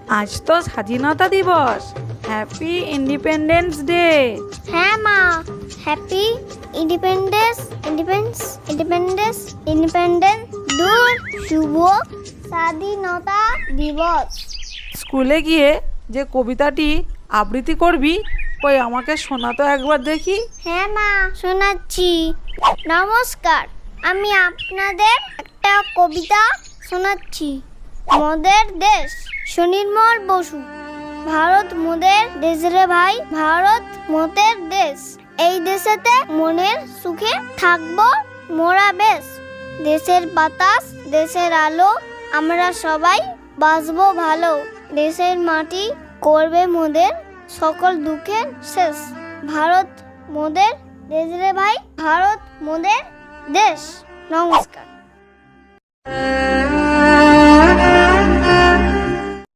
আজ তো স্বাধীনতা দিবস। Happy independence day. হ্যাঁ মা, happy independence independence independence independence দূর শুভ স্বাধীনতা দিবস। স্কুলে গিয়ে যে কবিতাটি আবৃত্তি করবি, ওই আমাকে শোনা তো একবার দেখি। হ্যাঁ মা, শোনাচ্ছি। নমস্কার, আমি আপনাদের একটা কবিতা শোনাচ্ছি। মোদের দেশ, সুনির্মল বসু। ভারত মোদের দেশ রে ভাই, ভারত মোদের দেশ। এই দেশেতে মনের সুখে থাকবো মোরা বেশ। দেশের বাতাস, দেশের আলো, আমরা সবাই বাঁচবো ভালো। দেশের মাটি করবে মোদের সকল দুঃখের শেষ। ভারত মোদের দেশ রে ভাই, ভারত মোদের দেশ। নমস্কার।